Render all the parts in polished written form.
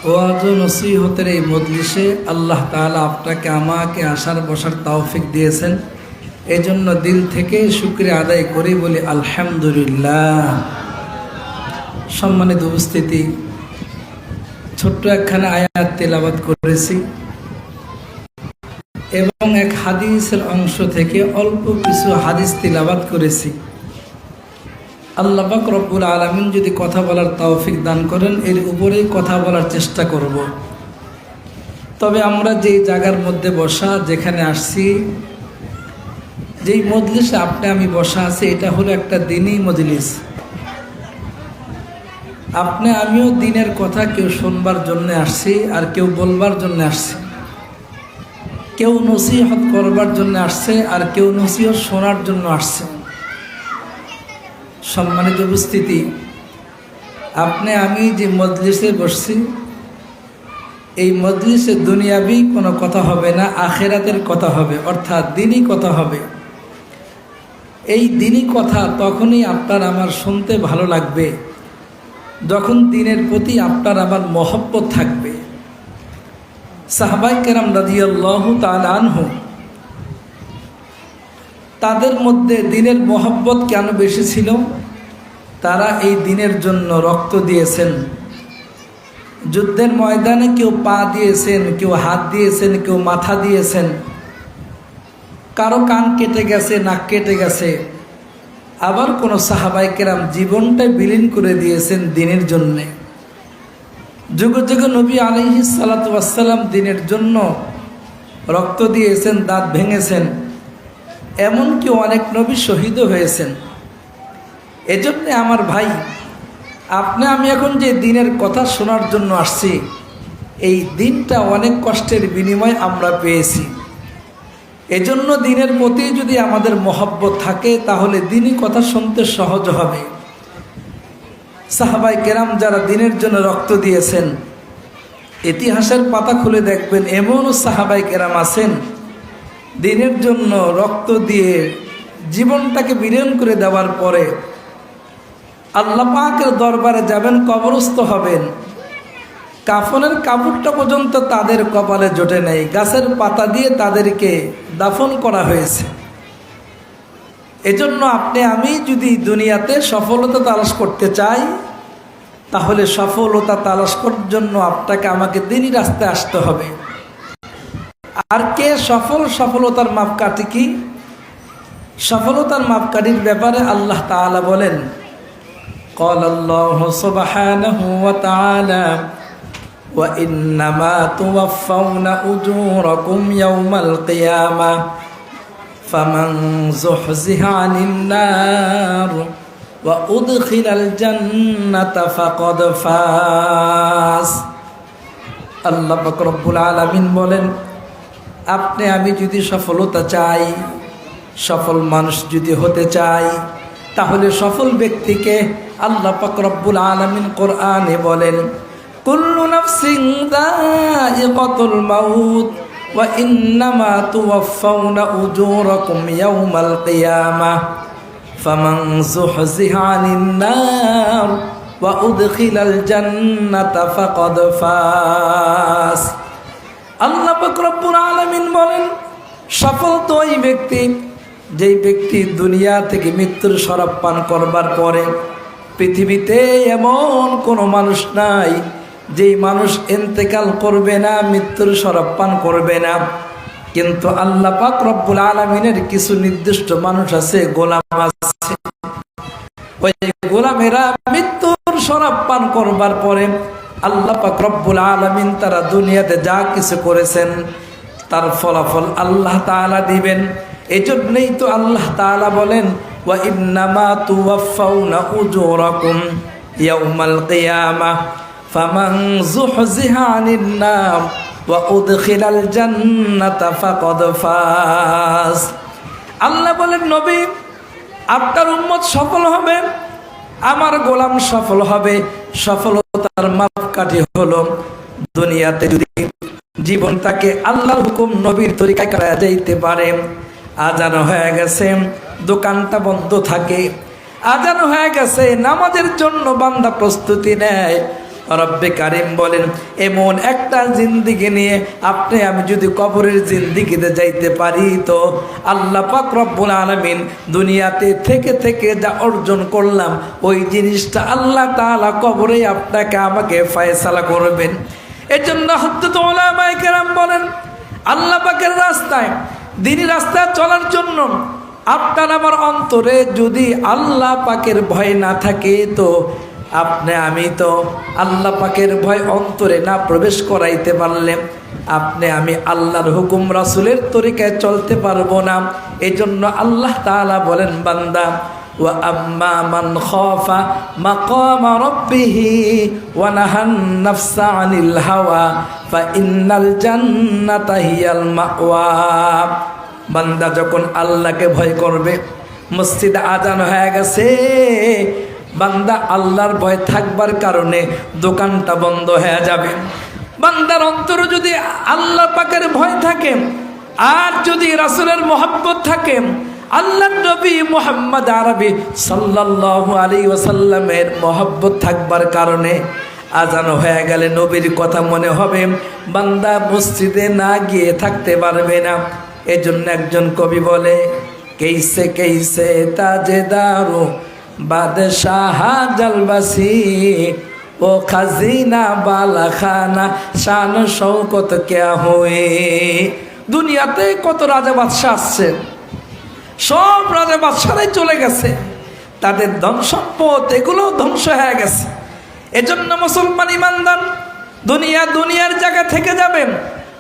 ওয়াজ ও নসিহতের এই মজলিসে আল্লাহ তাআলা আপনাকে আমাকে আসার বসার তৌফিক দিয়েছেন। এই জন্য দিল থেকে শুকরিয়া আদায় করি, বলি আলহামদুলিল্লাহ। সম্মানিত উপস্থিতি, ছোট্ট একখানা আয়াত তেলাওয়াত করেছি এবং এক হাদিসের অংশ থেকে অল্প কিছু হাদিস তেলাওয়াত করেছি। আল্লাহ পাক রব্বুল আলামিন যদি কথা বলার তৌফিক দান করেন, এর উপরেই কথা বলার চেষ্টা করব। তবে আমরা যেই জায়গার মধ্যে বসা, যেখানে আসছি, যেই মজলিসে আপনি আমি বসা আছি, এটা হলো একটা দ্বীনি মজলিস। আপনি আমিও দ্বীনের কথা কেউ শুনবার জন্য আসছি, আর কেউ বলবার জন্য আসছি। কেউ নসিহত করবার জন্য আসছে, আর কেউ নসিহত শোনার জন্য আসছে। সম্মানিত উপস্থিতি, আপনি আমি যে মজলিসে বসছি, এই মজলিসে দুনিয়াবি কোনো কথা হবে না, আখেরাতের কথা হবে, অর্থাৎ দ্বীনি কথা হবে। এই দ্বীনি কথা তখনই আপনার আমার শুনতে ভালো লাগবে যখন দ্বীনের প্রতি আপনার আমার মহব্বত থাকবে। সাহাবায়ে কেরাম রাদিয়াল্লাহু তাআলা আনহু, তাদের মধ্যে দ্বীনের মহব্বত কেন বেশি ছিল? তারা এই দ্বীনের জন্য রক্ত দিয়েছেন। যুদ্ধের ময়দানে কেউ পা দিয়েছেন, কেউ হাত দিয়েছেন, কেউ মাথা দিয়েছেন, কারো কান কেটে গেছে, নাক কেটে গেছে। আবার কোনো সাহাবায়ে কেরাম জীবনটা বিলীন করে দিয়েছেন দ্বীনের জন্যে। যুগে যুগে নবী আলাইহিস সালাতু ওয়াস সালাম দ্বীনের জন্য রক্ত দিয়েছেন, দাঁত ভেঙেছেন। এমনকি অনেক নবী শহীদও হয়েছেন। এজন্য আমার ভাই, আপনি আমি এখন যে দ্বীনের কথা শোনার জন্য আসছি, এই দিনটা অনেক কষ্টের বিনিময়ে আমরা পেয়েছি। এজন্য দ্বীনের প্রতি যদি আমাদের মহব্বত থাকে, তাহলে দ্বীনি কথা শুনতে সহজ হবে। সাহাবায়ে কেরাম যারা দ্বীনের জন্য রক্ত দিয়েছেন, ইতিহাসের পাতা খুলে দেখবেন এমনও সাহাবায়ে কেরাম আছেন দ্বীনের জন্য রক্ত দিয়ে জীবনটাকে বিলীন করে দেওয়ার পরে আল্লাহ পাকের দরবারে যাবেন, কবরস্থ হবেন, কাফনের কাপড়টা পর্যন্ত তাদের কপালে জোটে নেই, গাছের পাতা দিয়ে তাদেরকে দাফন করা হয়েছে। এজন্য আপনি আমি যদি দুনিয়াতে সফলতা তালাশ করতে চাই, তাহলে সফলতা তালাশ করার জন্য আপনাকে আমাকে দ্বীনি রাস্তায় আসতে হবে। আর কে সফল? সফলতার মাপকাঠি কি? সফলতার মাপকাঠির ব্যাপারে আল্লাহ তাআলা বলেন, قال الله سبحانه وتعالى وإنما توفون أجوركم يوم القيامة فمن زحزح عن النار وأدخل الجنة فقد فاز। আল্লাহ পাক রব্বুল আলামিন বলেন, আপনি আমি যদি সফলতা চাই, সফল মানুষ যদি হতে চাই, তাহলে সফল ব্যক্তিকে আল্লাহ পাক রব্বুল আলামিন কোরআনে বলেন, কুল্লু নাফসিন যায়িকাতুল মাউত ওয়া ইন্নামা তুওয়াফাউনা উজুরাকুম ইয়াওমাল কিয়ামাহ ফামান যুহজিহা আনিন নার ওয়া উদখিলাল জান্নাতা ফাকাদ ফাজ। আল্লাহ পাক রব্বুল আলামিন বলেন, সফল তো ওই ব্যক্তি যেই ব্যক্তি দুনিয়া থেকে মৃত্যুর শরাব পান করবার পরে, পৃথিবীতে এমন কোনো মানুষ নাই যেই মানুষ ইন্তেকাল করবে না, মৃত্যুর শরাব পান করবে না। কিন্তু আল্লাহ পাক রব্বুল আলামিনের কিছু নির্দিষ্ট মানুষ আছে, গোলাম আছে। ওই গোলামেরা মৃত্যুর শরাব পান করবার পরে আল্লাহ পাক রব্বুল আলামিন তারা দুনিয়াতে যা কিছু করেছেন তার ফলাফল আল্লাহ তাআলা দিবেন। এজন্যই তো আল্লাহ তাআলা বলেন, ওয়া ইন্নামা তুওয়াফাউনা উজুরাকুম ইয়াওমাল কিয়ামাহ ফামান যুহজিহা আনিন নার ওয়া উদখিলাল জান্নাতা ফাকাদ ফাজ। আল্লাহ বলেন, নবী, আপনার উম্মত সফল হবে, আমার গোলাম সফল হবে। সফলতার মাপকাঠি হলো দুনিয়াতে যদি জীবনটাকে আল্লাহর হুকুম নবীর তরিকায় করা যাইতে পারে। আজান হয়ে গেছে, দোকানটা বন্ধ থাকে, আজান হয়ে গেছে, নামাজের জন্য বান্দা প্রস্তুতি নেয়, রব্বে কারিম বলেন, এমন একটা জিন্দিগি নিয়ে আপনি আমি যদি কবরের জিন্দিগিতে যাইতে পারি, তো আল্লাহ পাক রব্বুল আলামিন দুনিয়াতে থেকে থেকে যা অর্জন করলাম ওই জিনিসটা আল্লাহ তাআলা কবরে আপনাকে আমাকে ফয়সালা করবেন। এজন্য হযরত উলামায়ে কেরাম বলেন, আল্লাহ পাকের রাস্তায়, দ্বীনি রাস্তায় চলার জন্য আপনার আমার অন্তরে যদি আল্লাহ পাকের ভয় না থাকে, তো আপনি আমি তো আল্লাহ পাকের ভয় অন্তরে না প্রবেশ করাইতে পারলে আপনি আমি আল্লাহর হুকুম রাসূলের তরিকায় চলতে পারবো না। এজন্য আল্লাহ তাআলা বলেন, বান্দা ওয়া আম্মা মান খাফা মাকামা রাব্বিহি ওয়া নাহান নাফসা আনিল হাওয়া ফা ইন্নাল জান্নাতা হিয়াল মাওয়া। বান্দা যখন আল্লাহকে ভয় করবে, মসজিদে আজান হয়ে গেছে, বান্দা আল্লাহর ভয় থাকবার কারণে দোকানটা বন্ধ হয়ে যাবে। বান্দার অন্তরে যদি আল্লাহ পাকের ভয় থাকে আর যদি রাসূলের মহব্বত থাকে, আল্লাহর নবী মুহাম্মদ আরবি সাল্লাল্লাহু আলাইহি ওয়াসাল্লামের মহব্বত থাকবার কারণে আজান হয়ে গেলে নবীর কথা মনে হবে, বান্দা মসজিদে না গিয়ে থাকতে পারবে না। এজন্য একজন কবি বলে, কেইসে কেইসে তাজেদারো বাদশাহ জলবাসি ও খাজিনা বালা খানা শান শৌকত ক্যা হুয়ে। দুনিয়াতে কত রাজা বাদশাহ আসছে, সব রাজা বাদশারাই চলে গেছে, তাদের ধন সম্পদ এগুলো ধ্বংস হয়ে গেছে। এজন্য মুসলমান ইমানদার দুনিয়ার জায়গা থেকে যাবেন,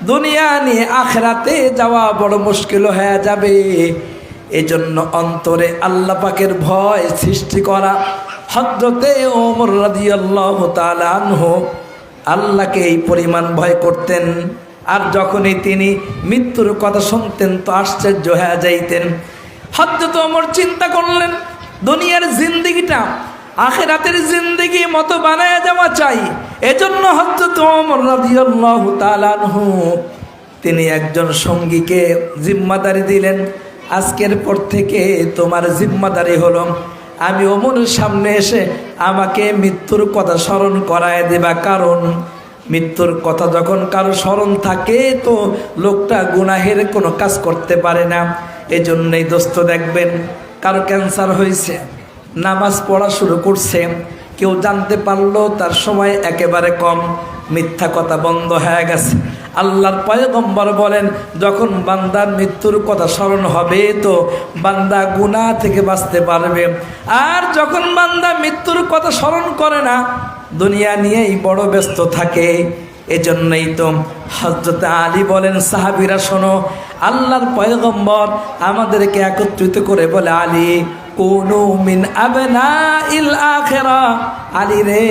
দুনিয়া নিয়ে আখিরাতে যাওয়া বড় মুশকিল হয়ে যাবে। এজন্য অন্তরে আল্লাহ পাকের ভয় সৃষ্টি করা। হযরতে ওমর রাদিয়াল্লাহু তাআলা আনহু আল্লাহকে এই পরিমাণ ভয় করতেন, আর যখনই তিনি মৃত্যুর কথা শুনতেন তো আশ্চর্য হয়ে যাইতেন। হযরত ওমর চিন্তা করলেন, দুনিয়ার জিন্দেগিটা আখিরাতের জিন্দেগি মতো বানায়া যাওয়া চাই। এজন্য হযরত ওমর রাদিয়াল্লাহু তাআলা আনহু তিনি একজন সঙ্গীকে জিম্মাদারি দিলেন, আজকের পর থেকে তোমার জিম্মাদারি হলো আমি ওমরের সামনে এসে আমাকে মৃত্যুর কথা স্মরণ করায় দেবা। কারণ মৃত্যুর কথা যখন কারো স্মরণ থাকে তো লোকটা গুনাহের কোনো কাজ করতে পারে না। এজন্যই দোস্ত দেখবেন, কারো ক্যান্সার হয়েছে, নামাজ পড়া শুরু করছে, কেউ জানতে পারলো তার সময় একেবারে কম, মিথ্যা কথা বন্ধ হয়ে গেছে। আল্লাহর পয়গম্বর বলেন, যখন বান্দার মৃত্যুর কথা স্মরণ হবে তো বান্দা গুনাহ থেকে বাঁচতে পারবে। আর যখন বান্দা মৃত্যুর কথা স্মরণ করে না, দুনিয়া নিয়েই বড় ব্যস্ত থাকে। এজন্যই তো হযরত আলী বলেন, সাহাবীরা শোনো, আল্লাহর পয়গম্বর আমাদেরকে একত্রিত করে বলে, আলী কুনু মিন আবনাইল আখিরা, আলী রে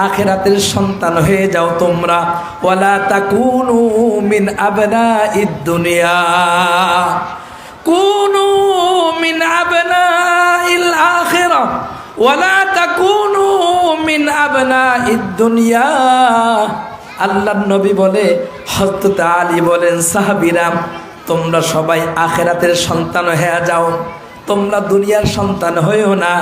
আখিরাতের সন্তান হয়ে যাও তোমরা, ওয়ালা তাকুনু মিন আবনাইদ দুনিয়া, কুনু মিন আবনাইল আখিরা ওয়ালা তাকুনু মিন আবনাইদ দুনিয়া। আল্লাহর নবী বলে, হযরত আলী বলেন, সাহাবীরা তোমরা সবাই আখিরাতের সন্তান হয়ে যাও, তোমরা দুনিয়ার সন্তান হয়েও না।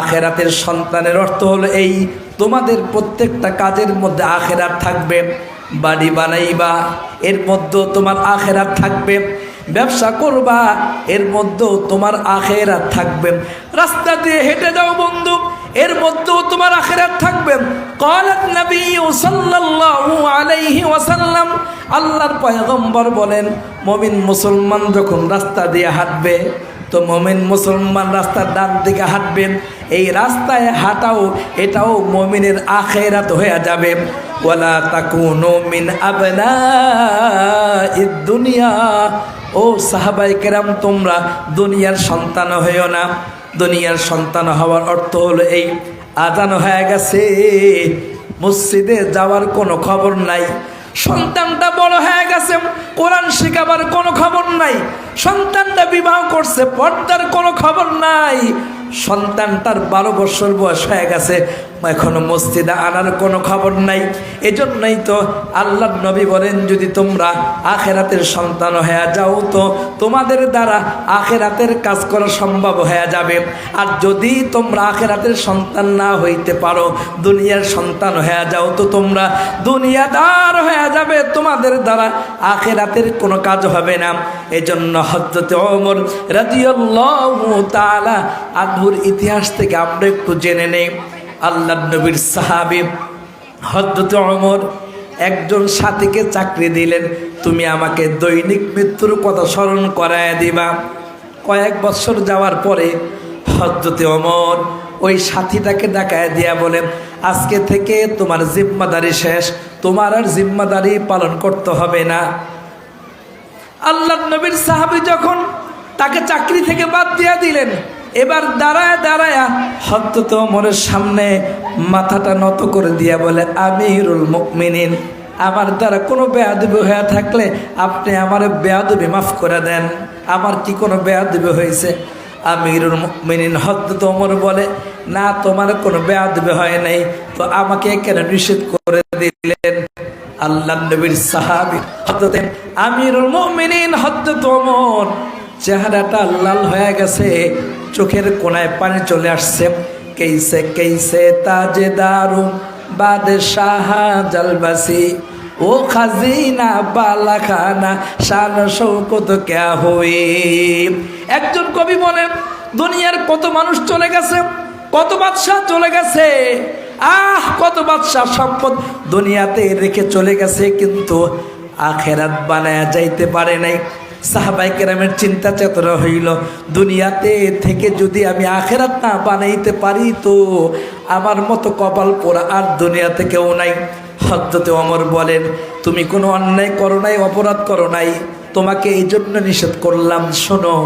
আখিরাতের সন্তানের অর্থ হলো এই, তোমাদের প্রত্যেকটা কাজের মধ্যে আখিরাত থাকবে। বাড়ি বানাইবা, এর মধ্যেও তোমার আখিরাত থাকবে। ব্যবসা করবা, এর মধ্যেও তোমার আখিরাত থাকবে। রাস্তা দিয়ে হেঁটে যাও বন্ধু, এর মধ্যেও তোমার আখিরাত থাকবে। ক্বালাত নবী সাল্লাল্লাহু আলাইহি ওয়াসাল্লাম, আল্লাহর পয়গম্বর বলেন, মুমিন মুসলমান যখন রাস্তা দিয়ে হাঁটবে তো মুমিন মুসলমান রাস্তার ডান দিকে হাঁটবেন, এই রাস্তায় হাঁটাও এটাও মুমিনের আখিরাত হয়ে যাবে। ওয়ালা তাকুনু মিন আবনাইদ দুনিয়া, ও সাহাবায়ে কেরাম তোমরা দুনিয়ার সন্তান হইও না। দুনিয়ার সন্তান হওয়ার অর্থ হলো এই, আজান হয়ে গেছে, মসজিদে যাওয়ার কোনো খবর নাই, সন্তানটা বড় হয়ে গেছে, কোরআন শেখাবার কোনো খবর নাই, সন্তানটা বিবাহ করছে, পর্দার কোনো খবর নাই, সন্তানটার 12 বছর বয়স হয়ে গেছে, এখনো মসজিদে আনার কোনো খবর নাই। এজন্যই তো আল্লাহর নবী বলেন, যদি তোমরা আখেরাতের সন্তান হয়ে যাও তো তোমাদের দ্বারা আখেরাতের কাজ করা সম্ভব হয়ে যাবে। আর যদি তোমরা আখেরাতের সন্তান না হইতে পারো, দুনিয়ার সন্তান হয়ে যাও তো তোমরা দুনিয়াদার হয়ে যাবে, তোমাদের দ্বারা আখেরাতের কোনো কাজ হবে না। এজন্য হযরত ওমর রাদিয়াল্লাহু তাআলা আনহুর ইতিহাস থেকে আমরা একটু জেনে নেই। আল্লাহর নবীর সাহাবী হযরত ওমর একজন সাথীকে চাকরি দিলেন, তুমি আমাকে দৈনিক মৃত্যুর কথা স্মরণ করায় দিবা। কয়েক বছর যাওয়ার পরে হযরত ওমর ওই সাথীটাকে ডাকায় দিয়া বলেন, আজকে থেকে তোমার জিম্মাদারি শেষ, তোমার আর জিম্মাদারি পালন করতে হবে না। আল্লাহর নবীর সাহাবী যখন তাকে চাকরি থেকে বাদ দিয়া দিলেন, এবার দাঁড়ায় দাঁড়ায় হযরত ওমরের সামনে মাথাটা নত করে দিয়া বলে, আমিরুল মুমিনিন, আমার দ্বারা কোনো বেয়াদবি হয়ে থাকলে আপনি আমার বেয়াদবি মাফ করে দেন। আমার কি কোনো বেয়াদবি হয়েছে? আমিরুল মুমিনিন হযরত ওমর বলে, না, তোমার কোনো বেয়াদবি হয় নাই, তো আমাকে কেন নিষেধ করে দিলেন? আল্লাহর নবীর সাহাবী হযরত আমিরুল মুমিনিন হযরত ওমর চেহারাটা লাল হয়ে গেছে, চোখের কোনায় পানি চলে আসছে। কেইসে কেইসে তাজেদারু বাদশাহ জলবাসি, ও খাজিনা বালাখানা শান শৌকত ক্যা হুই। একজন কবি বলেন, দুনিয়ার কত মানুষ চলে গেছে, কত বাদশাহ চলে গেছে, কত বাদশাহ সম্পদ দুনিয়াতে রেখে চলে গেছে, কিন্তু আখেরাত বানায়া যাইতে পারে নাই। সাহাবায়ে কেরামের চিন্তা চেতনা হইল, দুনিয়াতে থেকে যদি আমি আখেরাত না বানাইতে পারি তো আমার মতো কপাল পোড়া আর দুনিয়াতে কেউ নাই। হযরত ওমর বলেন, তুমি কোনো অন্যায় করো নাই, অপরাধ করো নাই, তোমাকে এই জন্য নিষেধ করলাম। শোনো,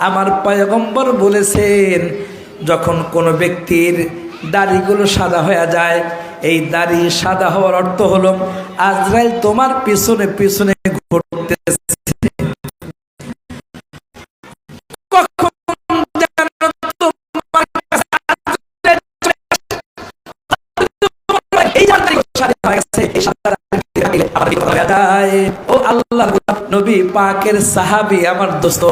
আমার পয়গম্বর বলেছেন, যখন কোনো ব্যক্তির দাড়িগুলো সাদা হয়ে যায়, এই দাড়ি সাদা হওয়ার অর্থ হলো আজরাইল তোমার পিছনে পিছনে ঘুরতেছে। ও আল্লাহর নবী পাকের সাহাবী আমার দোস্ত,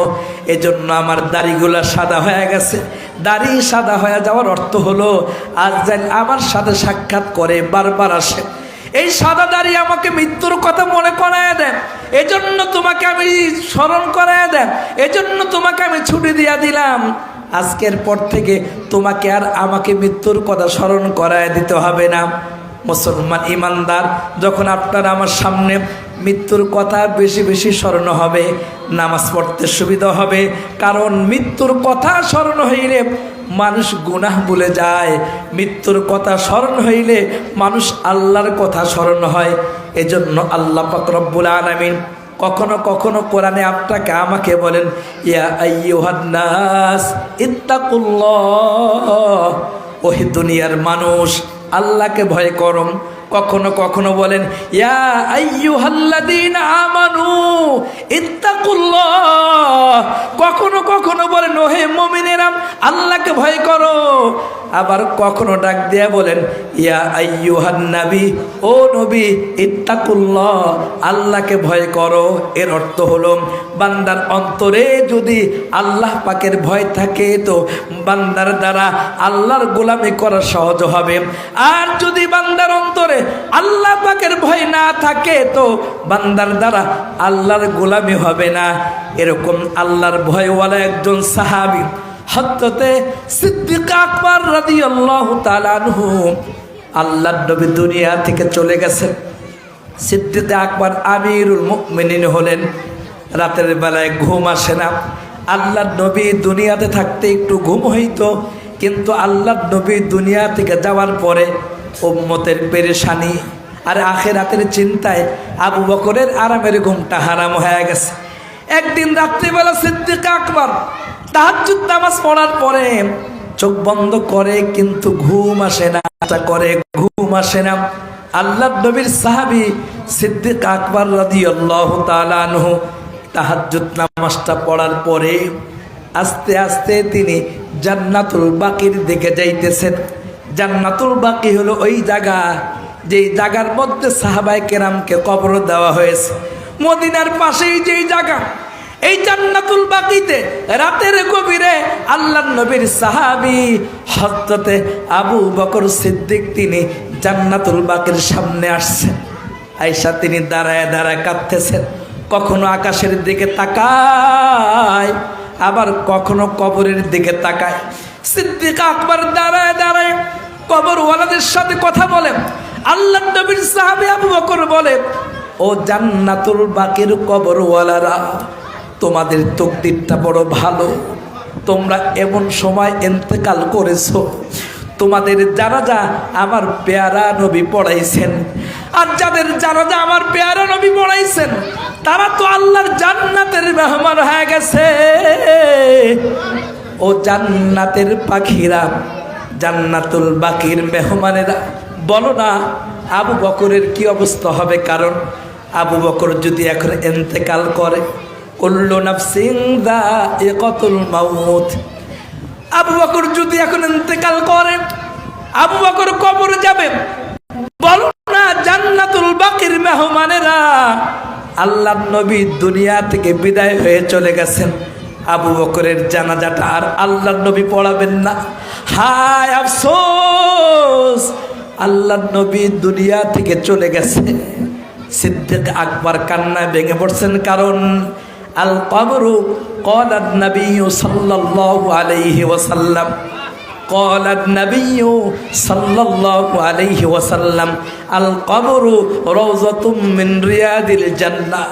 এজন্য আমার দাড়িগুলা সাদা হয়ে গেছে। দাড়ি সাদা হয়ে যাওয়ার অর্থ হলো আজরাইল আমার সাথে সাক্ষাৎ করে, বারবার আসে। এই সাদা দাড়ি আমাকে মৃত্যুর কথা মনে করায় দেন, এজন্য তোমাকে আমি স্মরণ করায় দেন, এজন্য তোমাকে আমি ছুটি দিয়া দিলাম। আজকের পর থেকে তোমাকে আর আমাকে মৃত্যুর কথা স্মরণ করায় দিতে হবে না। মুসলমান ইমানদার, যখন আপনার আমার সামনে মৃত্যুর কথা বেশি বেশি স্মরণ হবে, নামাজ পড়তে সুবিধা হবে। কারণ মৃত্যুর কথা স্মরণ হইলে মানুষ গুনাহ ভুলে যায়, মৃত্যুর কথা স্মরণ হইলে মানুষ আল্লাহর কথা স্মরণ হয়। এজন্য আল্লাহ পাক রব্বুল আলামিন কখনো কখনো কোরআনে আপনাকে আমাকে বলেন, ইয়া আইয়ুহান নাস ইত্তাকুল্লাহ, ওহে দুনিয়ার মানুষ আল্লাহকে ভয় করো। কখনো কখনো বলেন, ইয়া আইয়ুহাল্লাযীনা আমানু ইত্তাকুল্লাহ, কখনো কখনো বলেন, ওহে মুমিনেরা আল্লাহকে ভয় করো। আবার কখনো ডাক দিয়া বলেন, ইয়া আইয়ুহান নবী, ও নবী ইত্তাকুল্লাহ, আল্লাহকে ভয় করো। এর অর্থ হলো বান্দার অন্তরে যদি আল্লাহ পাকের ভয় থাকে তো বান্দার দ্বারা আল্লাহর গোলামি করা সহজ হবে। আর যদি বান্দার অন্তরে আল্লাহ পাকের ভয় না থাকে তো বান্দার দ্বারা আল্লাহর গোলামি হবে না। এরকম আল্লাহর ভয়ওয়ালা একজন সাহাবী হযরতে সিদ্দিক আকবর রাদিয়াল্লাহু তাআলা আনহু, আল্লাহর নবী দুনিয়া থেকে চলে গেছেন। সিদ্দিক আকবর আমিরুল মুমিনিন হলেন। রাতের বেলায় ঘুম আসে না। আল্লাহর নবী দুনিয়াতে থাকতে একটু ঘুম হইতো, কিন্তু আল্লাহর নবী দুনিয়া থেকে যাওয়ার পরে উম্মতের পেরেশানি আর আখিরাতের চিন্তায় আবু বকরের আরামের ঘুমটা হারাম হয়ে গেছে। একদিন রাত্রিবেলা সিদ্দিক আকবর তাহাজ্জুদ নামাজ পড়ার পরে চোখ বন্ধ করে, কিন্তু ঘুম আসে না, ঘুম আসে না। আল্লাহর নবীর সাহাবী সিদ্দিক আকবর রাদিয়াল্লাহু তাআলা আনহু তাহাজ্জুদ নামাজটা পড়ার পরে আস্তে আস্তে তিনি জান্নাতুল বাকির দিকে যাইতেছেন। জান্নাতুল বাকি হলো ওই জায়গা, যেই জায়গার মধ্যে সাহাবায়ে কেরামকে কবর দেওয়া হয়েছে। মদিনার পাশেই যেই জায়গা, এই জান্নাতুল বাকিতে রাতের গভীরে আল্লাহর নবীর সাহাবী হযরতে আবু বকর সিদ্দিক তিনি জান্নাতুল বাকির সামনে আসছেন। আয়েশা তিনি দাঁড়ায় দাঁড়ায় কাঁদতেছেন, কখনো আকাশের দিকে তাকায়, আবার কখনো কবরের দিকে তাকায়। সিদ্দিক আকবর দাঁড়ায় দাঁড়ায় কবরওয়ালাদের সাথে কথা বলেন। আল্লাহর নবীর সাহাবী আবু বকর বলে, ও জান্নাতুল বাকির কবরওয়ালারা, তোমাদের তকদিরটা বড় ভালো, তোমরা এমন সময় ইন্তেকাল করেছো, তোমাদের জানাজা আমার পেয়ারা নবী পড়াইছেন। আর যাদের জানাজা আমার পেয়ারা নবী পড়াইছেন তারা তো আল্লাহর জান্নাতের মেহমান হয়ে গেছে। ও জান্নাতের পাখিরা, জান্নাতুল বাকির মেহমানেরা, বলো না আবু বকরের কি অবস্থা হবে? কারণ আবু বকর যদি এখন ইন্তেকাল করে, কুল্লু নাফসিন যায়িকাতুল মাউত, আবু বকর যদি এখন ইন্তেকাল করে, আবু বকর কবরে যাবে, বলো না জান্নাতুল বাকির মেহমানেরা, আল্লাহর নবী দুনিয়া থেকে বিদায় হয়ে চলে গেছেন, আবু বকরের জানাজাটা আর আল্লাহর নবী পড়াবেন না। হায় আফসোস, আল্লাহর নবী দুনিয়া থেকে চলে গেছে। সিদ্দিক আকবর কান্নায় ভেঙে পড়ছেন, কারণ আল কবরু ক্বালা নবী সাল্লাল্লাহু আলাইহি ওয়াসাল্লাম, ক্বালা নবী সাল্লাল্লাহু আলাইহি ওয়াসাল্লাম, আল কবরু রাওযাতুম মিন রিয়াদিল জান্নাহ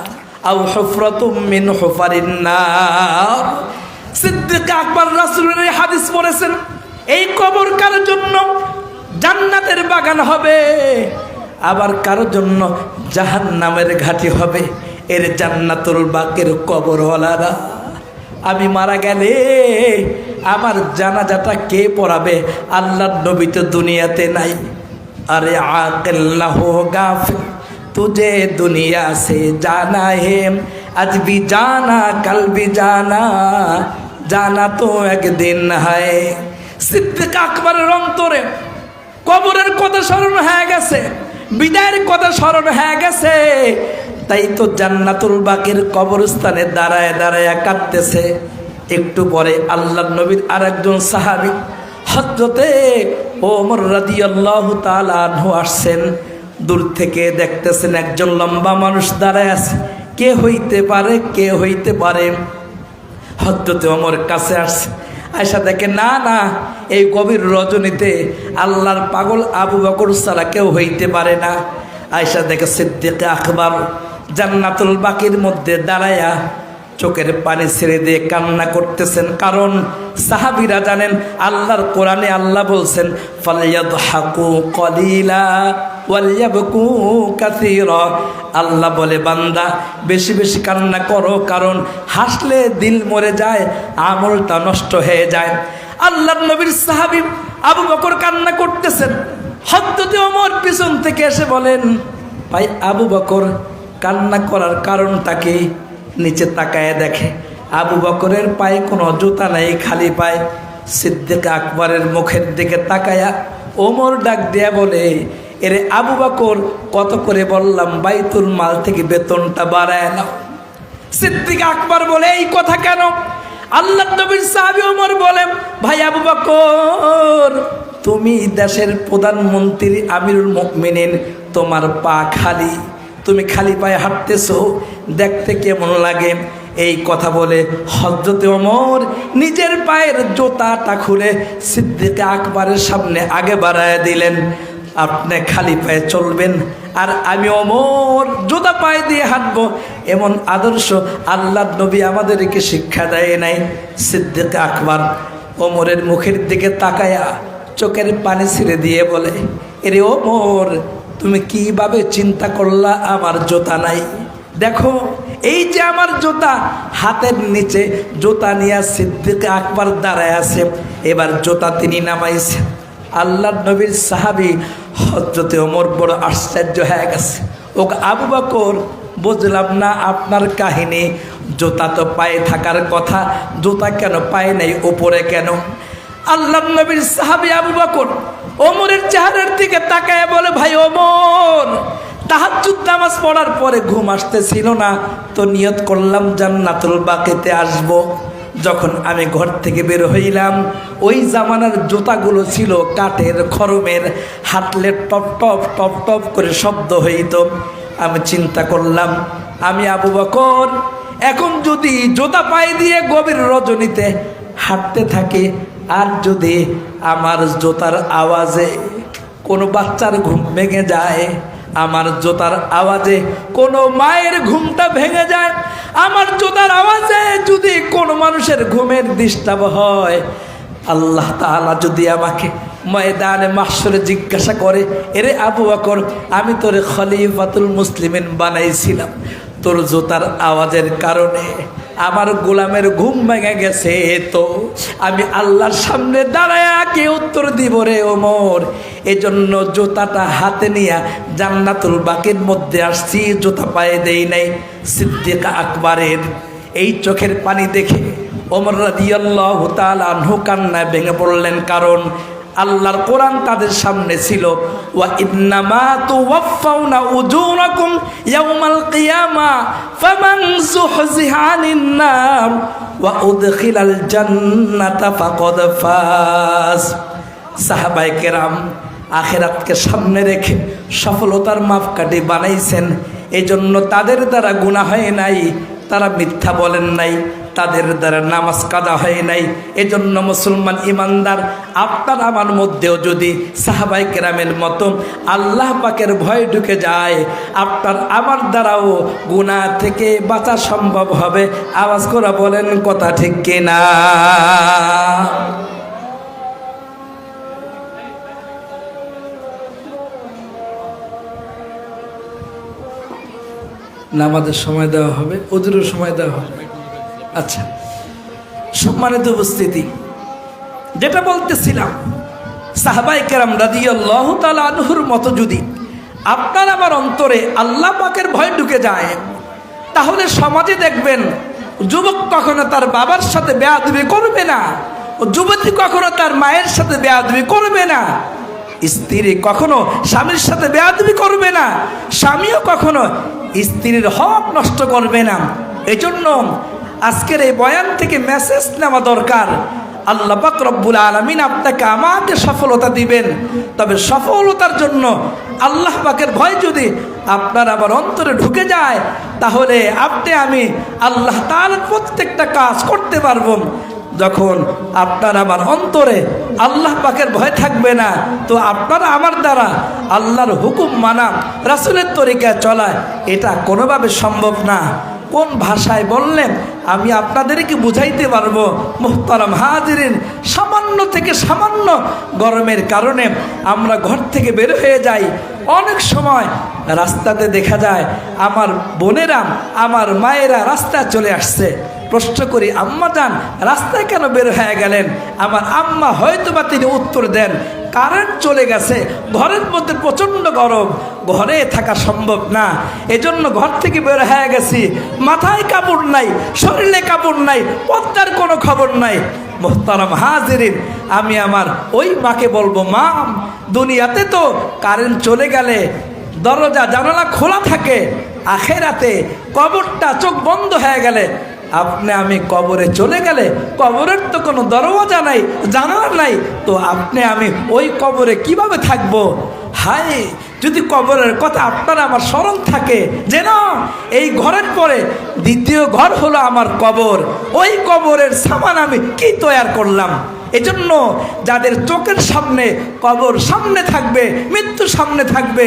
আও হুফরাতুম মিন হুফারিন নার। সিদ্দিক আকবর রাসূলের এই হাদিস পড়েছেন, এই কবর কার জন্য জান্নাতের বাগান হবে, আবার কারোর জন্য জাহান্নামের ঘাটি হবে। এর জান্নাতুল বাকির কবরওয়ালারা, আমি মারা গেলে আমার জানাজাটা কে পড়াবে? আল্লাহর নবী তো দুনিয়াতে নাই। अरे आकिल न हो गाफिल तुझे दुनिया से जाना है, आज भी जाना कल भी जाना, जाना तो एक दिन है। সিদ্দিক আকবরের অন্তরে কবরের কথা স্মরণ হয়ে গেছে, বিদায়ের কথা স্মরণ হয়ে গেছে, তাই তো জান্নাতুল বাকির কবরস্থানে দাঁড়ায় দাঁড়ায় কাঁদতেছে। একটু পরে আল্লাহর নবীর আরেকজন সাহাবী হযরতে ওমর রাদিয়াল্লাহু তাআলা আনহু আসছেন। দূর থেকে দেখতেছেন একজন লম্বা মানুষ দাঁড়ায় আছে, কে হইতে পারে, কে হইতে পারে? হযরতে ওমর কাছে আসছে, আয়েশা দেখে না না, এই গভীর রজনীতে আল্লাহর পাগল আবু বকর ছাড়া কেউ হইতে পারে না। আয়েশা দেখে সিদ্দিক আকবর জান্নাতুল বাকির মধ্যে দাঁড়ায়া চোখের পানি ছেড়ে দিয়ে কান্না করতেছেন। কারণ সাহাবীরা জানেন আল্লাহর কোরআনে আল্লাহ বলছেন, ফালইয়াদহাকু কলিলা ওয়ালইয়াবকু কাসীরা। আল্লাহ বলে বান্দা বেশি বেশি কান্না করো, কারণ হাসলে দিল মরে যায়, আমলটা নষ্ট হয়ে যায়। আল্লাহর নবীর সাহাবী আবু বকর কান্না করতেছেন, হযরত ওমর পিছন থেকে এসে বলেন, ভাই আবু বকর কান্না করার কারণটা কি? নিচে তাকায় দেখে আবু বকরের পায়ে কোনো জুতা নাই, খালি পায়ে। সিদ্দিক আকবরের মুখের দিকে তাকায়া ওমর ডাক দিয়া বলে, এরে আবু বকর, কত করে বললাম বাইতুল মাল থেকে বেতনটা বাড়ায় নাও। সিদ্দিক আকবর বলে, এই কথা কেন? আল্লাহর নবীর সাহাবী ওমর বলে, ভাই আবু বকর, তুমি দেশের প্রধানমন্ত্রী আমিরুল মুমিনিন, তোমার পা খালি, তুমি খালি পায়ে হাঁটতেছো, দেখতে কেমন লাগে? এই কথা বলে হযরতে ওমর নিজের পায়ের জুতাটা খুলে সিদ্দিক আকবরের সামনে আগে বাড়ায় দিলেন। আপনি খালি পায়ে চলবেন আর আমি ওমর জুতা পায়ে দিয়ে হাঁটবো, এমন আদর্শ আল্লাহর নবী আমাদেরকে শিক্ষা দেয় নাই। সিদ্দিক আকবর ওমরের মুখের দিকে তাকায়া চোখের পানি ছেড়ে দিয়ে বলে, এরে ওমর, তুমি কিভাবে চিন্তা করলা আমার জুতা নাই? দেখো এই যে আমার জুতা, হাতের নিচে জুতা নিয়ে সিদ্দিক আকবর দাঁড়ায় আছে, এবার জুতা তিনি নামাইছেন। আল্লাহর নবীর সাহাবী হযরতে ওমর বড় আশ্চর্য হয়ে গেছে। ও আবু বকর, বুঝলাম না আপনার কাহিনী, জুতা তো পায়ে থাকার কথা, জুতা কেন পায়ে নেই, উপরে কেন? আল্লাহর নবীর সাহাবী আবু বকর ওমরের চেহারার দিকে তাকায় বলে, ভাই ওমর, তাহাজ্জুদ নামাজ পড়ার পরে ঘুম আসতেছিল না, তো নিয়ত করলাম জান্নাতুল বাকিতে আসব। যখন আমি ঘর থেকে বের হইলাম, ওই জামানার জুতাগুলো ছিল কাঠের, খরমের, হাঁটলে টপ টপ টপ টপ করে শব্দ হইত। আমি চিন্তা করলাম, আমি আবু বকর এখন যদি জুতা পায়ে দিয়ে গভীর রজনীতে হাঁটতে থাকি, আর যদি আমার জুতার আওয়াজে কোনো বাচ্চার ঘুম ভেঙে যায়, আমার জুতার আওয়াজে কোনো মায়ের ঘুমটা ভেঙে যায়, আমার জুতার আওয়াজে যদি কোনো মানুষের ঘুমের ডিস্টার্ব হয়, আল্লাহ তাআলা যদি আমাকে ময়দানে মাহশরে জিজ্ঞাসা করে, এরে আবু বকর, আমি তোরে খলিফাতুল মুসলিমিন বানাইছিলাম, তোর জুতার আওয়াজের কারণে আমার গোলামের ঘুম ভেঙে গেছে, তো আমি আল্লাহর সামনে দাঁড়ায় কে উত্তর দিব রে ওমর? এজন্য জুতাটা হাতে নিয়ে জান্নাতুল বাকির মধ্যে আসছি, জুতা পায়ে দেই নাই। সিদ্দিক আকবরের এই চোখের পানি দেখে ওমর রাদিয়াল্লাহু তাআলা আনহু কান্নায় ভেঙে পড়লেন, কারণ আল্লাহর কোরআন তাদের সামনে ছিল, ওয়া ইন্নামা তুওয়াফাউনা উজুরাকুম ইয়াউমাল কিয়ামা ফামান যুহজিহা আনিন নার ওয়া উদখিলাল জান্নাতা ফাকাদ ফাজ। সাহাবায়ে কেরাম আখিরাতকে সামনে রেখে সফলতার মাপকাঠি বানাইছেন, এজন্য তাদের দ্বারা গুনাহ হয় নাই, তারা মিথ্যা বলেন নাই, তাদের দ্বারা নামাজ কাজা হয় নাই। এজন্য মুসলমান ইমানদার আপনার আমার মধ্যেও যদি সাহাবায়ে কেরামের মতো আল্লাহ পাকের ভয় ঢুকে যায়, আপনার আমার দ্বারাও গুনাহ থেকে বাঁচা সম্ভব হবে। আওয়াজ করে বলেন কথা ঠিক কিনা? নামাজের সময় দেওয়া হবে, ওজুরের সময় দেওয়া হবে। আচ্ছা, সম্মানিত উপস্থিতি, যেটা বলতেছিলাম, সাহাবায়ে কেরাম রাদিয়াল্লাহু তাআলা আনহুর মতো যদি আপনার আমার অন্তরে আল্লাহ পাকের ভয় ঢুকে যায়, তাহলে সমাজে দেখবেন যুবক কখনো তার বাবার সাথে বেয়াদবি করবে না, যুবতী কখনো তার মায়ের সাথে বেয়াদবি করবে না, স্ত্রী কখনো স্বামীর সাথে বেয়াদবি করবে না, স্বামীও কখনো স্ত্রীর হক নষ্ট করবে না। এজন্য আজকের এই বয়ান থেকে মেসেজ নেওয়া দরকার, আল্লাহ পাক রব্বুল আলামিন আপনাকে আমাকে সফলতা দিবেন, তবে সফলতার জন্য আল্লাহ পাকের ভয় যদি আপনার আবার অন্তরে ঢুকে যায়, তাহলে আপনি আমি আল্লাহ তাআলার প্রত্যেকটা কাজ করতে পারবো। যখন আপনার আমার অন্তরে আল্লাহ পাকের ভয় থাকবে না, তো আপনারা আমার দ্বারা আল্লাহর হুকুম মানা, রাসূলের তরিকায় চলা, এটা কোনোভাবে সম্ভব না। কোন ভাষায় বললেন আমি আপনাদেরকে বুঝাইতে পারবো? মুহতারাম হাজিরিন, সামান্য থেকে সামান্য গরমের কারণে আমরা ঘর থেকে বের হয়ে যাই, অনেক সময় রাস্তাতে দেখা যায় আমার বোনেরা, আমার মায়েরা রাস্তায় চলে আসছে। প্রশ্ন করি, আম্মা যান রাস্তায় কেন বের হয়ে গেলেন? আমার আম্মা হয়তোবা তিনি উত্তর দেন, কারেন্ট চলে গেছে, ঘরের মধ্যে প্রচণ্ড গরম, ঘরে থাকা সম্ভব না, এজন্য ঘর থেকে বের হয়ে গেছি, মাথায় কাপড় নাই, শরীরে কাপড় নাই, পদ্মার কোনো খবর নাই। মুহতারাম হাজিরিন, আমি আমার ওই মাকে বলবো, মা, দুনিয়াতে তো কারেন্ট চলে গেলে দরজা জানালা খোলা থাকে, আখেরাতে কবরটা চোখ বন্ধ হয়ে গেলে, আপনি আমি কবরে চলে গেলে কবরের তো কোনো দরওয়াজা নাই, জানালা নাই, তো আপনি আমি ওই কবরে কিভাবে থাকবো? হায়, যদি কবরের কথা আপনার আমার স্মরণ থাকে, যেন এই ঘরের পরে দ্বিতীয় ঘর হলো আমার কবর, ওই কবরের সামান আমি কি তৈয়ার করলাম। এজন্য যাদের চোখের সামনে কবর সামনে থাকবে, মৃত্যু সামনে থাকবে,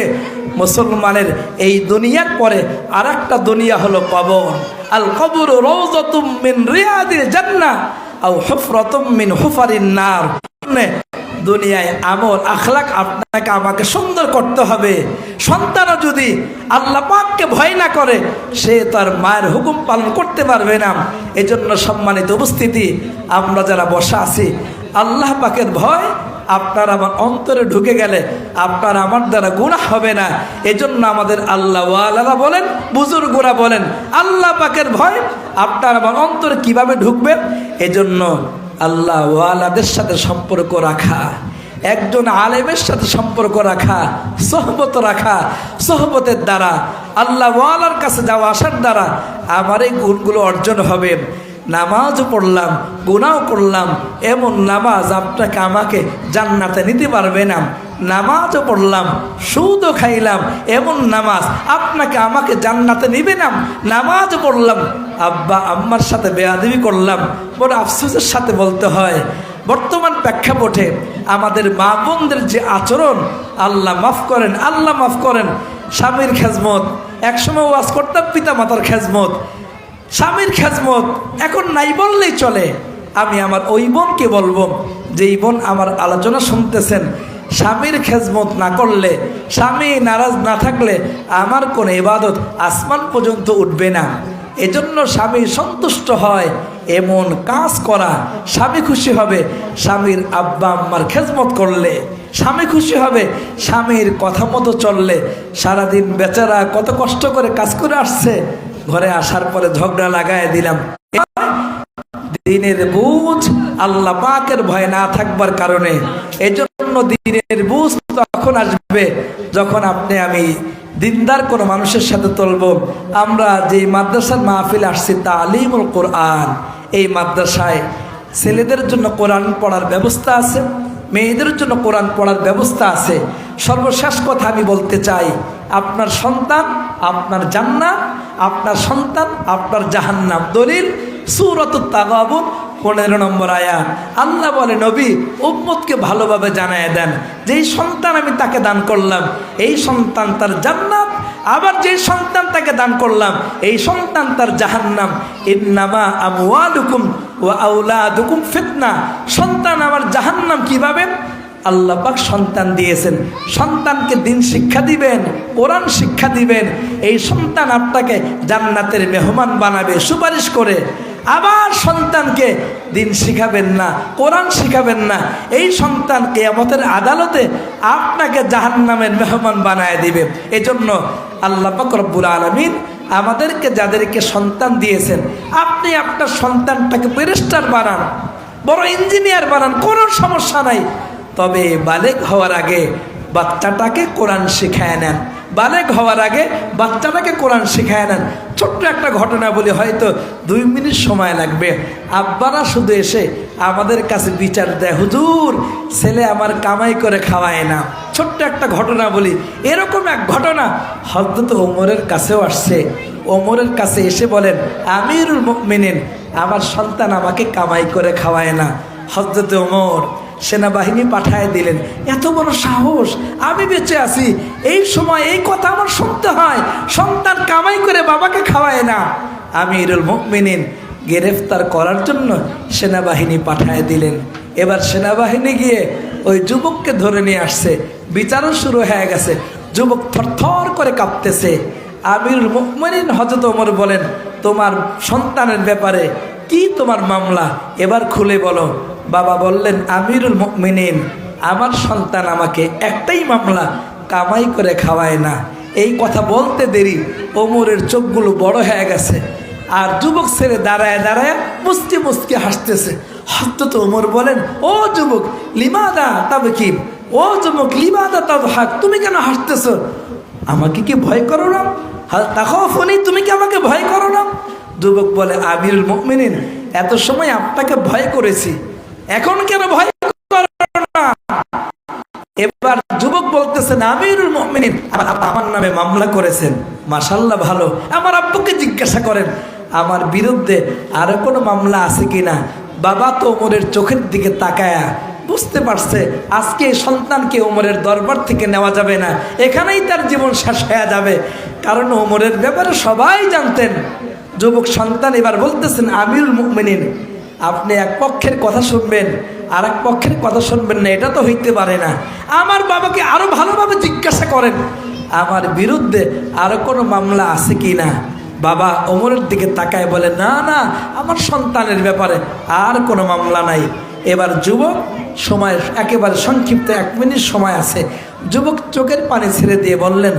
মুসলমানের এই দুনিয়ার পরে আর একটা দুনিয়া হলো কবর। আল কবর রওজাতুম মিন রিয়াদিল জান্নাহ আও হুফরাতুম মিন হুফারিন নার। দুনিয়ায় আমল আখলাক আপনাকে আমাকে সুন্দর করতে হবে। সন্তানও যদি আল্লাহ পাককে ভয় না করে, সে তার মায়ের হুকুম পালন করতে পারবে না। এজন্য সম্মানিত উপস্থিতি, আমরা যারা বসা আছি, আল্লাহ পাকের ভয় আপনার আমার অন্তরে ঢুকে গেলে আপনার আমার দ্বারা গুনাহ হবে না। এজন্য আমাদের আল্লাহ ওয়ালারা বলেন, বুজুর্গরা বলেন, আল্লাহ পাকের ভয় আপনার আমার অন্তরে কিভাবে ঢুকবে? এজন্য আল্লাহ ওয়ালাদের সাথে সম্পর্ক রাখা, একজন আলেমের সাথে সম্পর্ক রাখা, সোহবত রাখা, সোহবতের দ্বারা আল্লাহ ওয়ালার কাছে যাওয়া আসার দ্বারা আমার এই গুণগুলো অর্জন হবে। নামাজও পড়লাম, গুনাও করলাম, এমন নামাজ আপনাকে আমাকে জান্নাতে নিতে পারবে না। নামাজও পড়লাম, সুদও খাইলাম, এমন নামাজ আপনাকে আমাকে জান্নাতে নিবে না। নামাজও পড়লাম, আব্বা আম্মার সাথে বেয়াদবি করলাম, বড় আফসোসের সাথে বলতে হয় বর্তমান প্রেক্ষাপটে আমাদের মা বোনদের যে আচরণ, আল্লাহ মাফ করেন, আল্লাহ মাফ করেন। স্বামীর খেজমত, একসময় ওয়াজ করতাম পিতা মাতার খেজমত, স্বামীর খেজমত এখন নাই বললেই চলে। আমি আমার ওই বোনকে বলবো, যেই বোন আমার আলোচনা শুনতেছেন, স্বামীর খেজমত না করলে, স্বামী নারাজ না থাকলে আমার কোনো ইবাদত আসমান পর্যন্ত উঠবে না। এজন্য স্বামী সন্তুষ্ট হয় এমন কাজ করা। স্বামী খুশি হবে স্বামীর আব্বা আম্মার খেজমত করলে, স্বামী খুশি হবে স্বামীর কথা মতো চললে। সারাদিন বেচারা কত কষ্ট করে কাজ করে আসছে, ঘরে আসার পরে ঝগড়া লাগায় দিলাম। দিনের বুঝ আল্লাহ পাকের ভয় না থাকবার কারণে। এজন্য দিনের বুঝ তখন আসবে যখন আপনি আমি দিনদার কোনো মানুষের সাথে চলব। আমরা যে মাদ্রাসার মাহফিল আসছি তালিমুল কোরআন, এই মাদ্রাসায় ছেলেদের জন্য কোরআন পড়ার ব্যবস্থা আছে, মেয়েদের জন্য কোরআন পড়ার ব্যবস্থা আছে। সর্বশেষ কথা আমি বলতে চাই, আপনার সন্তান আপনার জান্নাত, আপনার সন্তান আপনার জাহান্নাম। দলিল সূরাতুত তাগাবুন 15 নম্বর আয়াত। আল্লাহ বলে, নবী উম্মতকে ভালোভাবে জানায় দেন, যেই সন্তান আমি তাকে দান করলাম এই সন্তান তার জান্নাত, আবার যেই সন্তান তাকে দান করলাম এই সন্তান তার জাহান্নাম। ইন্নামা আমওয়ালুকুম ওয়া আওলাদুকুম ফিতনা। সন্তান আমার জাহান্নাম কিভাবে? আল্লাহ পাক সন্তান দিয়েছেন, সন্তানকে দিন শিক্ষা দিবেন, কোরআন শিক্ষা দিবেন, এই সন্তান আপনাকে জান্নাতের মেহমান বানাবে সুপারিশ করে। আবার সন্তানকে দিন শিখাবেন না, কোরআন শিখাবেন না, এই সন্তান কিয়ামতের আদালতে আপনাকে জাহান্নামের মেহমান বানায় দিবে। এজন্য আল্লাহ পাক রব্বুল আলামিন আমাদেরকে যাদেরকে সন্তান দিয়েছেন, আপনি আপনার সন্তানটাকে ব্যারিস্টার বানান, বড় ইঞ্জিনিয়ার বানান, কোনো সমস্যা নাই। তবে বালেগ হওয়ার আগে বাচ্চাটাকে কোরআন শিখায় নেন, বালেগ হওয়ার আগে বাচ্চাটাকে কোরআন শিখায় নেন। ছোট্ট একটা ঘটনা বলি, হয়তো 2 মিনিট সময় লাগবে। আব্বারা শুধু এসে আমাদের কাছে বিচার দেয়, হুজুর ছেলে আমার কামাই করে খাওয়ায় না। ছোট্ট একটা ঘটনা বলি, এরকম এক ঘটনা হযরত ওমরের কাছেও আসছে। ওমরের কাছে এসে বলেন, আমিরুল মুমিনিন আমার সন্তান আমাকে কামাই করে খাওয়ায় না। হযরত ওমর সেনাবাহিনী পাঠায় দিলেন। এত বড় সাহস, আমি বেঁচে আছি এই সময় এই কথা আমার শুনতে হয়, সন্তান কামাই করে বাবাকে খাওয়ায় না। আমিরুল মুমিনিন গ্রেফতার করার জন্য সেনাবাহিনী পাঠায় দিলেন। এবার সেনাবাহিনী গিয়ে ওই যুবককে ধরে নিয়ে আসছে, বিচারও শুরু হয়ে গেছে। যুবক থরথর করে কাঁপতেছে। আমিরুল মুমিনিন হযরত ওমর বলেন, তোমার সন্তানের ব্যাপারে কি তোমার মামলা, এবার খুলে বলো। বাবা বললেন, আমিরুল মুমিনিন আমার সন্তান আমাকে একটাই মামলা, কামাই করে খাওয়ায় না। এই কথা বলতে দেরি ওমরের চোখগুলো বড় হয়ে গেছে। আর যুবক ছেলে দাঁড়ায় দাঁড়ায় মুস্কি মুস্কি হাসতেছে। হযরত ওমর বলেন, ও যুবক লিমাদা তাবকি, ও যুবক লিমাদা তাদহাক, তুমি কেন হাসতেছো? আমাকে কি ভয় করো না? হাল তাখাফুনি, তুমি কি আমাকে ভয় করো না? যুবক বলে, আমিরুল মুমিনিন এত সময় আপনাকে ভয় করেছি, এখন কেন ভয় করো না? এবার যুবক বলতেছেন, আমিরুল মুমিনিন আমার নামে মামলা করেছেন, মাশাআল্লাহ ভালো। আমার আব্বুকে জিজ্ঞাসা করেন আমার বিরুদ্ধে আরো কোনো মামলা আছে কিনা। বাবা তো ওমরের চোখের দিকে তাকায়া বুঝতে পারছে আজকে এই সন্তানকে ওমরের দরবার থেকে নেওয়া যাবে না, এখানেই তার জীবন শেষ হয়ে যাবে। কারণ ওমরের ব্যাপারে সবাই জানতেন। যুবক সন্তান এবার বলতেছেন, আমিরুল মুমিনিন আপনি এক পক্ষের কথা শুনবেন আর এক পক্ষের কথা শুনবেন না, এটা তো হইতে পারে না। আমার বাবাকে আরো ভালোভাবে জিজ্ঞাসা করেন আমার বিরুদ্ধে আরো কোনো মামলা আছে কি না। বাবা ওমরের দিকে তাকায় বলে, না না, আমার সন্তানের ব্যাপারে আর কোনো মামলা নাই। এবার যুবক সময় একেবারে সংক্ষিপ্ত 1 মিনিট সময় আছে। যুবক চোখের পানি ছেড়ে দিয়ে বললেন,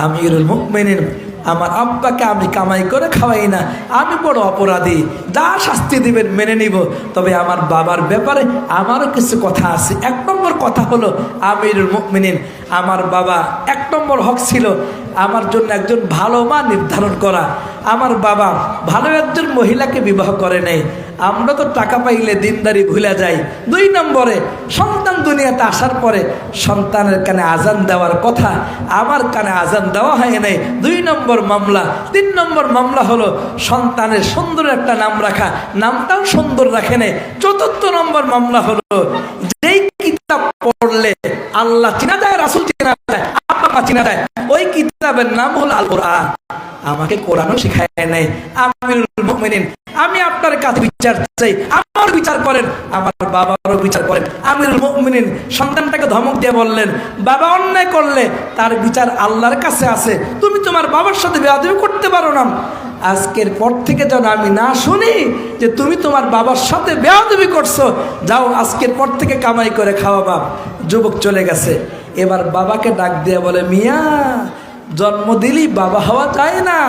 আমিরুল মুমিনিন আমার আব্বাকে আমি কামাই করে খাওয়াই না, আমি বড় অপরাধী, যা শাস্তি দিবেন মেনে নিব। তবে আমার বাবার ব্যাপারে আমারও কিছু কথা আছে। 1 নম্বর কথা হলো আমিরুল মুমিনিন, আমার বাবা 1 নম্বর হক ছিল আমার জন্য একজন ভালো মা নির্ধারণ করা। আমার বাবা ভালো একজন মহিলাকে বিবাহ করে নেই। আমরা তো টাকা পাইলে দিনদারি ভুলে যাই। 2 নম্বরে সন্তান দুনিয়াতে আসার পরে সন্তানের কানে আজান দেওয়ার কথা, আমার কানে আজান দেওয়া হয় নাই। 2 নম্বর মামলা। 3 নম্বর মামলা হলো সন্তানের সুন্দর একটা নাম রাখা, নামটাও সুন্দর রাখে নাই। 4র্থ নম্বর মামলা হলো যেই কিতাব পড়লে আল্লাহ চিনা যায়, রাসূল চিনা যায়, আল্লাহ চিনা যায়, ওই কিতাবের নাম হলো আল কোরআন। আমাকে কোরআনও শেখায় নাই। আমিরুল মুমিনিন, আমি আপনার কাছে বিচার চাই, আমার বিচার করেন, আমার বাবারও বিচার করেন। আমিরুল মুমিনিন সন্তানটাকে ধমক দিয়ে বললেন, বাবা অন্যায় করলে তার বিচার আল্লাহর কাছে আছে, তুমি তোমার বাবার সাথে বেয়াদবি করতে পারো না। আজকের পর থেকে যেন আমি না শুনি যে তুমি তোমার বাবার সাথে বেয়াদবি করছো, যাও আজকের পর থেকে কামাই করে খাওয়া বাপ। যুবক চলে গেছে। এবার বাবাকে ডাক দিয়ে বলে, মিয়া জন্ম দিলেই বাবা হওয়া যায় না।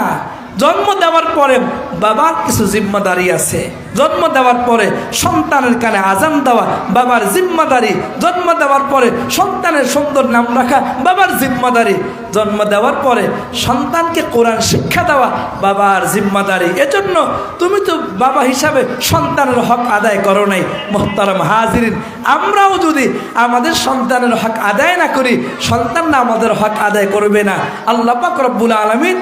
জন্ম দেওয়ার পরে বাবার কিছু জিম্মাদারি আছে। জন্ম দেওয়ার পরে সন্তানের কানে আজান দেওয়া বাবার জিম্মাদারি। জন্ম দেওয়ার পরে সন্তানের সুন্দর নাম রাখা বাবার জিম্মাদারি। জন্ম দেওয়ার পরে সন্তানকে কোরআন শিক্ষা দেওয়া বাবার জিম্মাদারি। এজন্য তুমি তো বাবা হিসাবে সন্তানের হক আদায় করো নাই। মুহতারাম হাজিরিন, আমরাও যদি আমাদের সন্তানের হক আদায় না করি, সন্তান না আমাদের হক আদায় করবে না। আল্লাহ পাক রব্বুল আলামিন